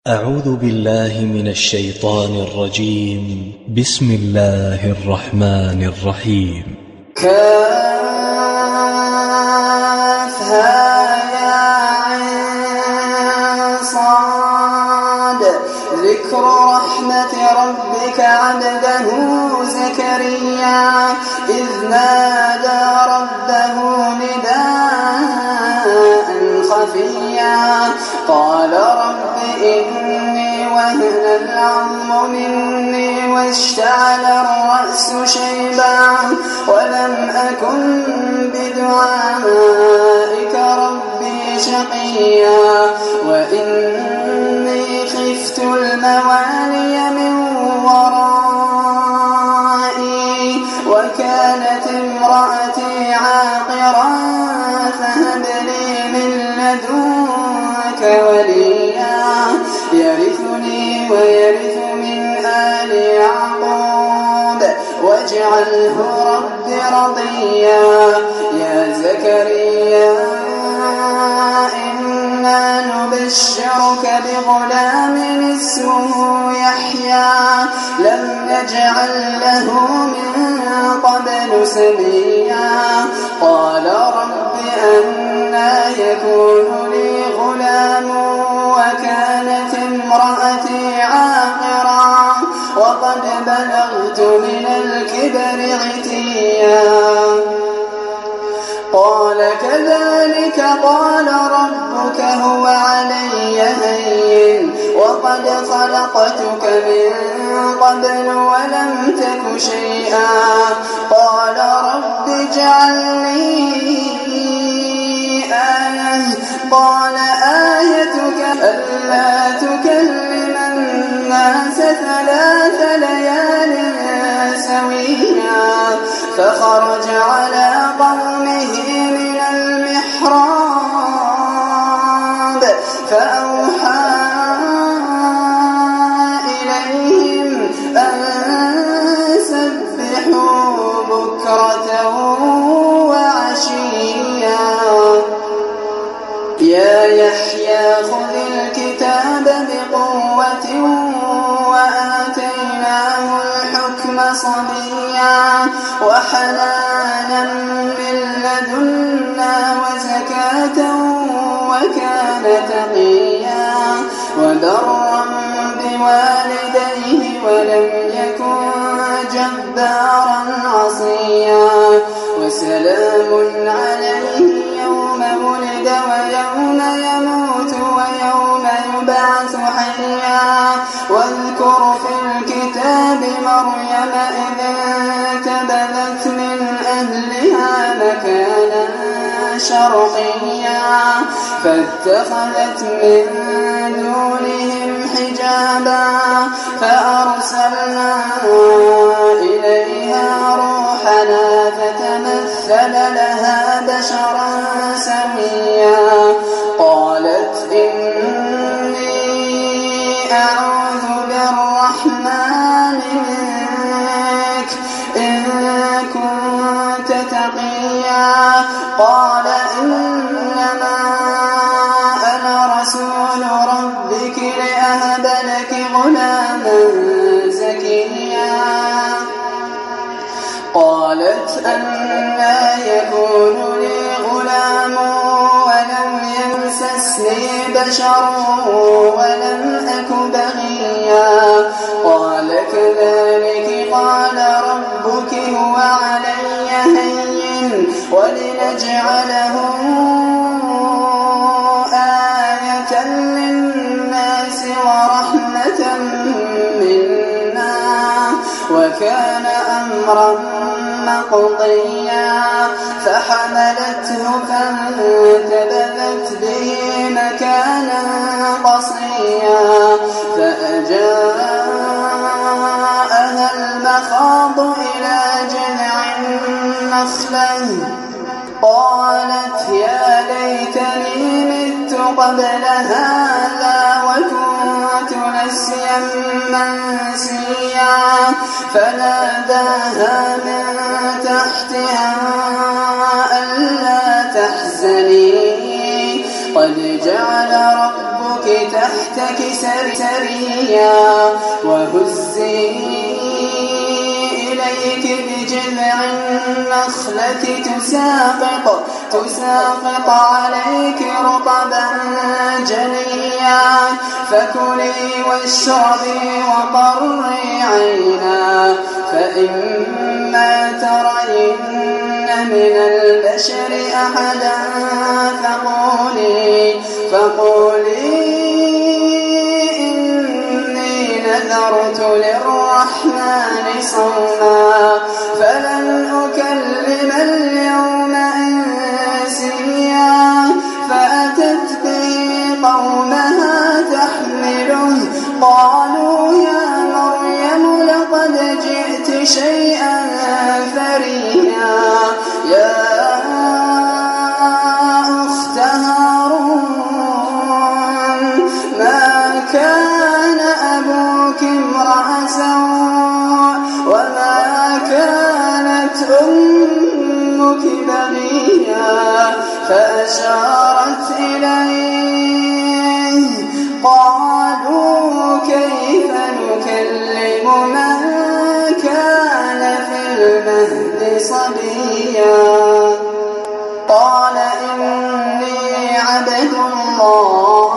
أعوذ بالله من الشيطان الرجيم. بسم الله الرحمن الرحيم. كافها يا عين صاد ذكر رحمة ربك عبده زكريا إذ نادى ربه نداء خفيا قال رب إني وهن العظم مني واشتعل الرأس شيبا ولم أكن بدعائك ربي شقيا وإني خفت الموالي من ورائي وكانت امرأتي عاقرا فهب لي من لدنك وليا يرثني ويرث من آل يعقوب واجعله رب رضيا يا زكريا إنا نبشرك بغلام اسمه يحيى لم نجعل له من قبل سميا قال رب أنى يكون لي غلام وكانت امرأتي عاقرا وقد بلغت من الكبر عتيا قال كذلك قال ربك هو علي هين وقد خلقتك من قبل ولم تك شيئا قال رب اجعل لي آية قال آيتك ألا تكلم الناس 3 ليال سويا فخرج على قومه من المحراب فأوحى إليهم أن سبحوا بكرة وعشيا يا يحيى خذ الكتاب بقوة وآتيناه الحكم صبيا وحنانا من لدنا وزكاة وكان تقيا وبرا بوالديه ولم يكن جبارا عصيا وسلام عليه يوم ولد ويوم يموت ويوم يبعث حيا واذكر في الكتاب مريم إذ انتبذت من أهلها مكانا شرقيا فاتخذت من دونهم حجابا فأرسلنا إليها روحنا فتمثل لها بشرا سويا قالت إني أعوذ بالرحمن منك إن كنت تقيا قال إنما أنا رسول ربك لأهب لك غلاما زكيا قالت أنى يكون لي غلام ولم يمسسني بشر ولم أك بغيا قال كذلك قال ربك هو علي هين ولنجعله آية للناس ورحمة منا وكان أمرا مقضيا فحملته فانتبذت به مكانا قصيا فأجاءها المخاض إلى جذع النخلة قالت يا ليتني مت قبل هذا وكنت نسيا منسيا فناداها من تحتها ألا تحزني قد جعل ربك تحتك سريا وهزي إليك بجذع النخلة تساقط عليك رطبا جنيا فكلي واشربي وقري عينا فإما ترين من البشر أحدا فقولي إني نذرت للرحمن صوما فلن أكلم اليوم إنسيا فأتت به قومها تحمله قالوا يا مريم لقد جئت شيئا فريا يا أخت هارون ما كان أبوك امرأ سوء وما كانت أمك بغيا فأشارت إليه قالوا كيف نكلم من كان في المهد صبيا قال إني عبد الله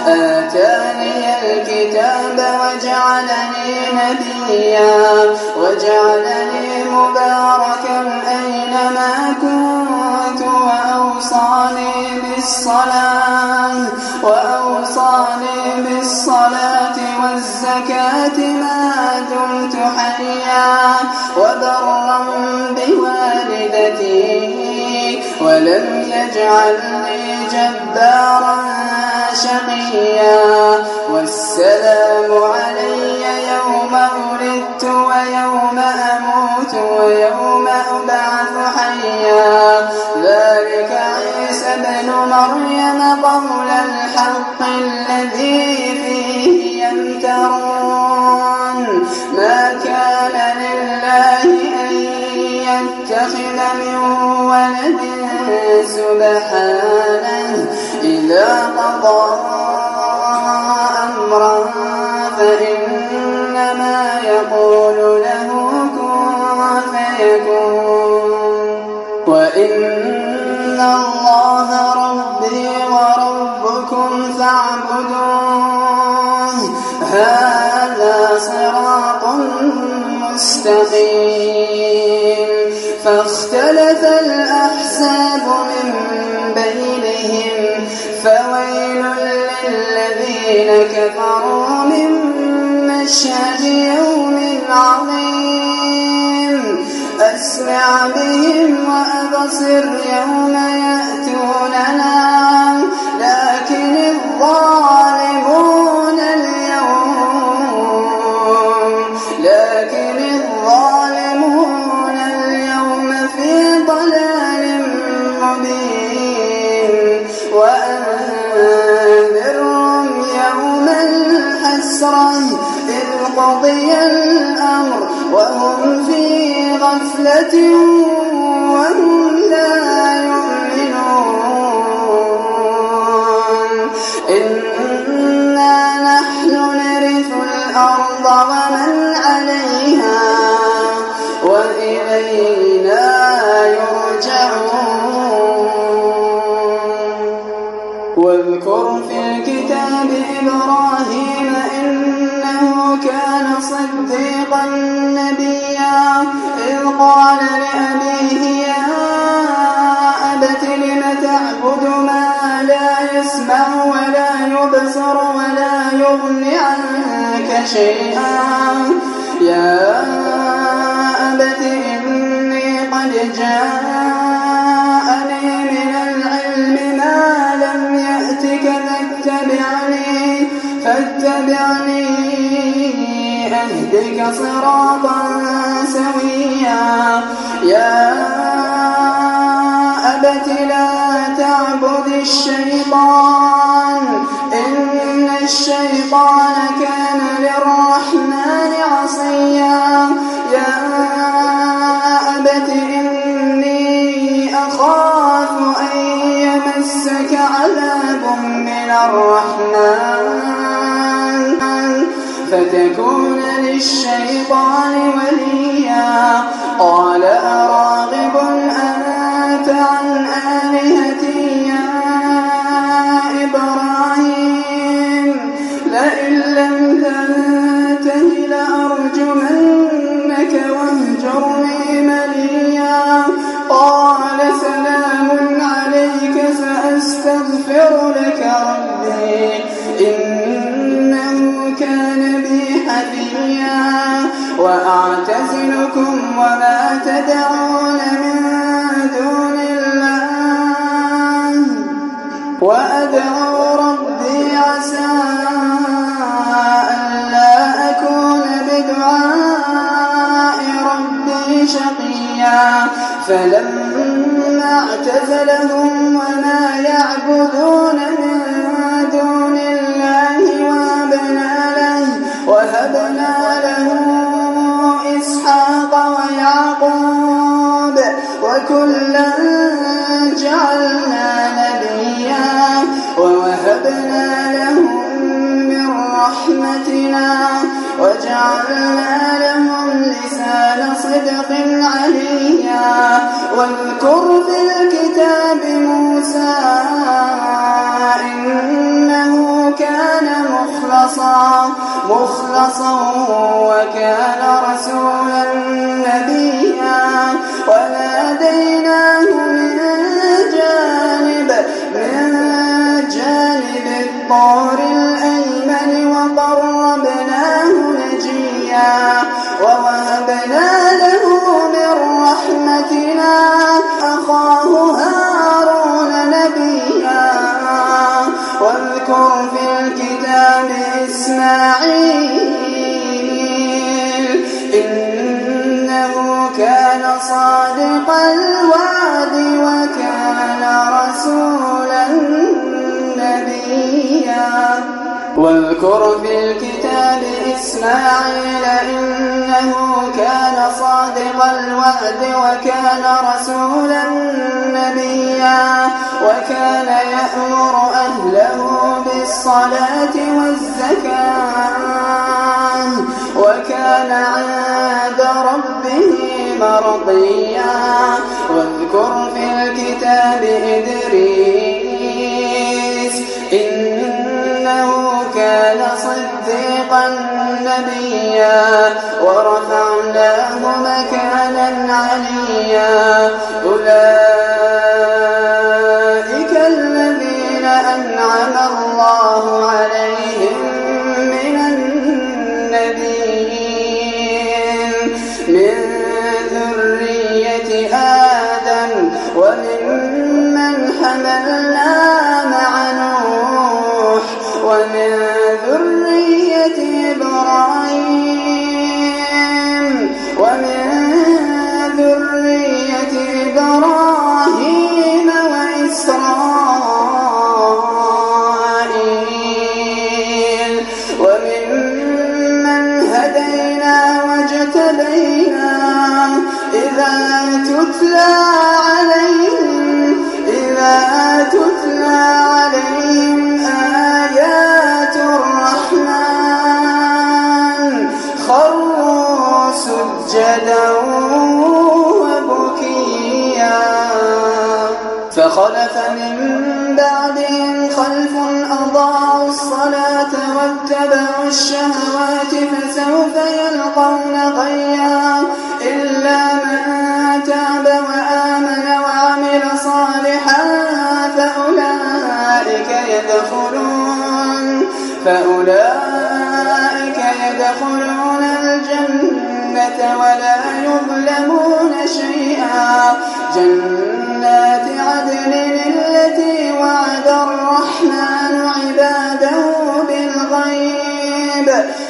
آتاني الكتاب وجعلني نبيا وجعلني مباركا أينما كنت وأوصاني بالصلاة والزكاة ما دمت حيا وبرا بوالدتي ولم يجعلني جبارا شقيا والسلام علي يوم ولدت ويوم أموت ويوم أبعث حيا ذلك عيسى ابن مريم قول الحق الذي فيه يمترون ما كان لله أن يتخذ من ولد سبحانه إذا قضى أمرا فإنما يقول له كن فيكون وإن الله ربي وربكم فاعبدوه هذا صراط مستقيم فاختلف الأحزاب من بينهم فويل للذين كفروا من مشهد يوم عظيم أسمع بهم وأبصر يوم يأتوننا لكن الظالمون اليوم في ضلال مبين وأنذرهم يوم الحسرة إذ قضي الأمر وهم في غفلة وهم لا يؤمنون إنا نحن نرث الأرض ومن عليها وإلينا يرجعون واذكر في الكتاب إبراهيم إنه كان صديقا نبيا إذ قال لأبيه يا أبت لم تعبد ما لا يسمع ولا يبصر ولا يغني عنك شيئا يا أبت إني قد جاءني من العلم ما لم يأتك فاتبعني أهدك صراطا سويا يا أبت لا تعبد الشيطان إن الشيطان كان للرحمن عصيا يا أبت إني أخاف أن يمسك عذاب من فتكون للشيطان وليا قال أراغب أنت عن آلهتي يا إبراهيم لئن لم تنته لأرجمنك واهجرني مليا قال سلام عليك سأستغفر لك ربي إنه كان بي حفيا وأعتزلكم وما تدعون من دون الله وأدعو ربي عسى ألا أكون بدعاء ربي شقيا فلما اعتزلهم وما يعبدون من دون الله وهبنا له إسحاق ويعقوب وكلا جعلنا نبيا ووهبنا لهم من رحمتنا وجعلنا لهم لسان صدق عليا واذكر في الكتاب موسى إنه كان مخلصا وكان رسولا نبيا وناديناه من جانب الطور الأيمن وقربناه نجيا ووهبنا له من رحمتنا أخاه هارون نبيا واذكر في الكتاب إسماعيل إنه كان صادق الوعد وكان رسولا نبيا واذكر في الكتاب إسماعيل إنه كان صادق الوعد وكان رسولا نبيا وكان يأمر أهله بالصلاة والزكاة وكان عند ربه مرضيا واذكر في الكتاب إدريس إنه كان صديقا نبيا ورفعناه مكانا عليا أولئك الذين أنعم الله عليهم من النبيين من ذرية آدم وممن حملنا مع نوح ومن ذرية إبراهيم وإسرائيل وممن هدينا واجتبينا إذا تتلى عليهم آيات الرحمن خروا سجدا وبكيا فخلف من بعدهم خلف أضاعوا الصلاة واتبعوا الشهوات فسوف يلقون غيا إلا من تاب وآمن وعمل صالحا فأولئك يدخلون الجنة ولا يظلمون شيئا جنات عدن التي وعد الرحمن عباده بالغيب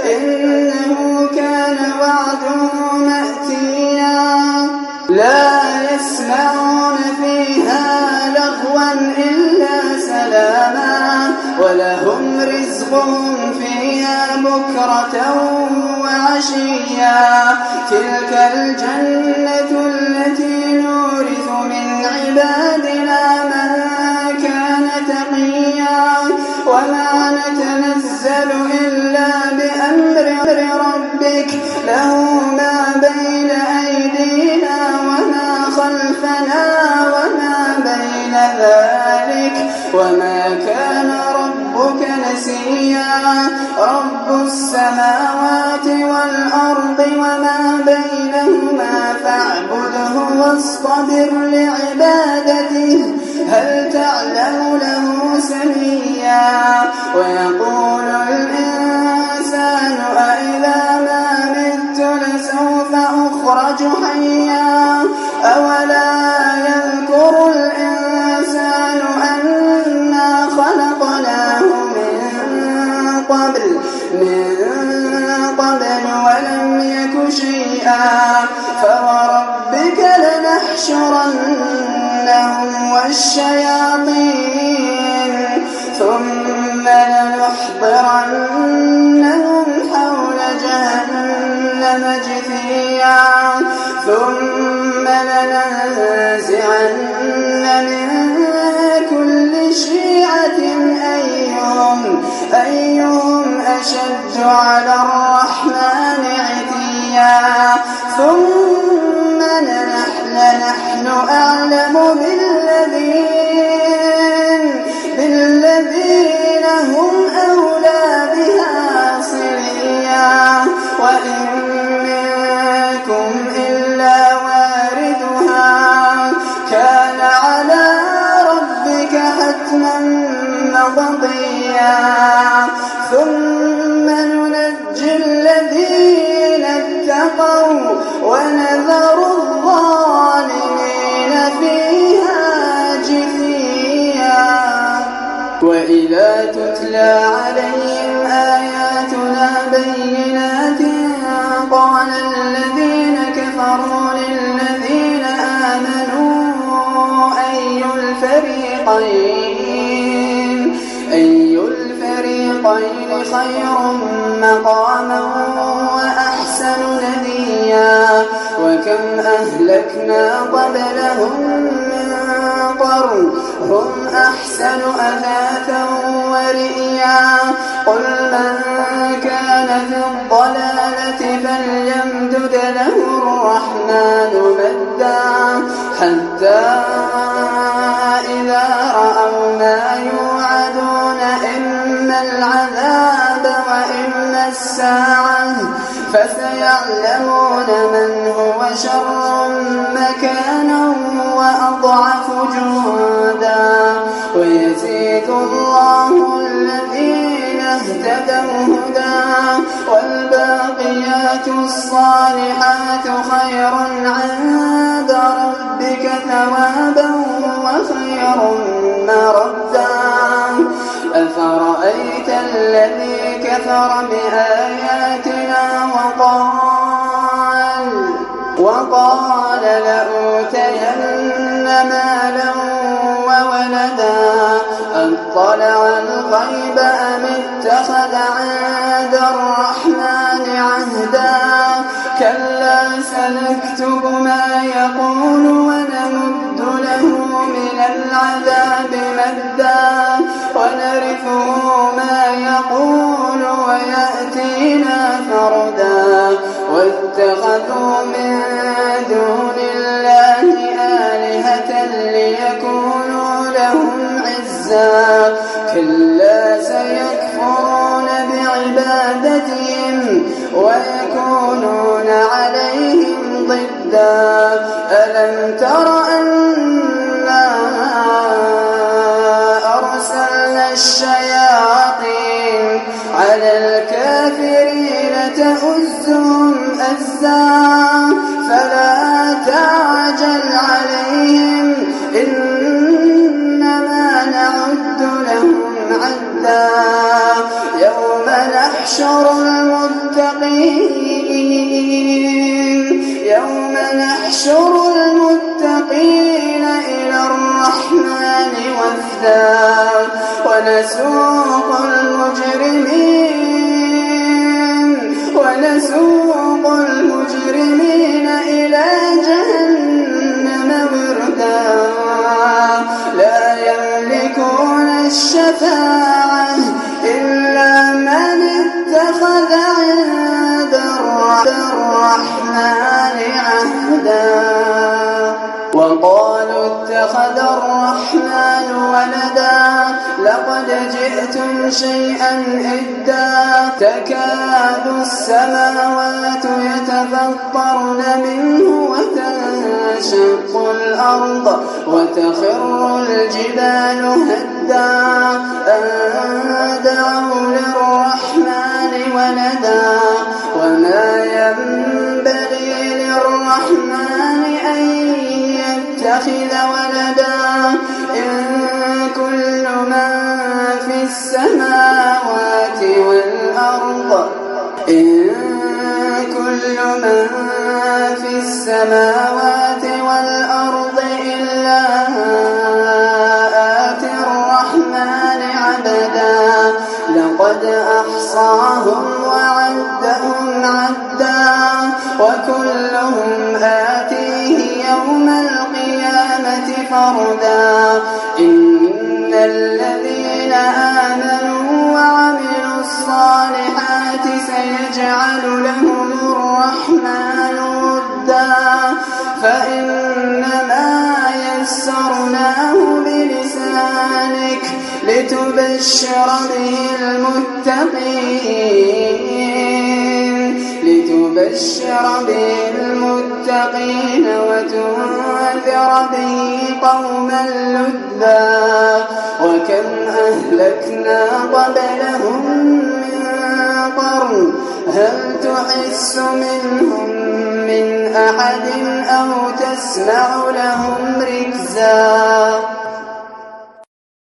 إنه كان وعده مأتيا لا يسمعون فيها لغوا إلا سلاما ولهم رزقهم فيها بكرة وعشيا تلك الجنة التي نورث من عبادنا من كان تقيا وما نتنزل إلا بأمر نسيا رب السماوات والأرض وما بينهما فاعبده واصطبر لعبادته هل تعلم له سميا ويقول الإنسان أإذا ما مت لسوف أخرج حيا أولا يذكر الإنسان أنا خلقناه من قبل ولم يك شيئا فوربك لنحشرنهم والشياطين ثم لنحضرنهم حول جهنم جثيا ثم لننزعن من كل شيعة أيهم أشد على الرحمن عتيا ثم نحن أعلم بالذين هم أولى بها صليا وإن منكم إلا واردها كان على ربك حتما مقضيا ثم ننجي الذين اتقوا ونذر الظالمين فيها جثيا وإذا تتلى عليهم آياتنا بينات قال الذين كفروا للذين آمنوا أي الفريقين خير مقاما وأحسن نديا وكم أهلكنا قبلهم من قرن هم أحسن أثاثا ورئيا قل من كان في الضلالة فليمدد له الرحمن مدا حتى إذا رأوا ما يوعدون إما العذاب وإما الساعة فسيعلمون من هو شر مكانا وأضعف جندا ويزيد الله الذين اهتدوا هدى والباقيات الصالحات خير عند ربك ثوابا وخير مردا أفرأيت الذي كفر بآياتنا وقال لأوتين مالا وولدا أطلع الغيب أم اتخذ عند الرحمن عهدا كلا سنكتب ما يقول ونمد له من العذاب مدا ونرثه ما يقول ويأتينا فردا واتخذوا من دون الله آلهة ليكونوا لهم عزا كلا سيكفرون بعبادتهم ويكونون عليهم ضدا ألم تر أنا أرسلنا الشياطين على الكافرين تؤزهم أزا فلا تعجل عليهم إنما نعد لهم عدا يوم نحشر المتقين إلى الرحمن وفدا ونسوق المجرمين إلى جهنم وردا لا يملكون الشفاعة إلا من اتخذ عند الرحمن عهدا وقالوا اتخذ الرحمن ولدا لقد جئت سمعتم شيئا إدا تكاد السماوات يتفطرن منه وتنشق الأرض وتخر الجبال هدا أن دعوا للرحمن ولدا وما ينبغي للرحمن أن يتخذ ولدا إن كل من في السماوات والأرض إلا آتي الرحمن عبدا لقد أحصاهم وعدهم عدا وكلهم آتيه يوم القيامة فردا إن الذين آمنوا وعملوا الصالحات سيجعل لهم الرحمن ودا فإنما يسرناه بلسانك لتبشر به المتقين وتنذر به قوما لدا وكم أهلكنا قبلهم من قرن هل تحس منهم من أحد أو تسمع لهم ركزا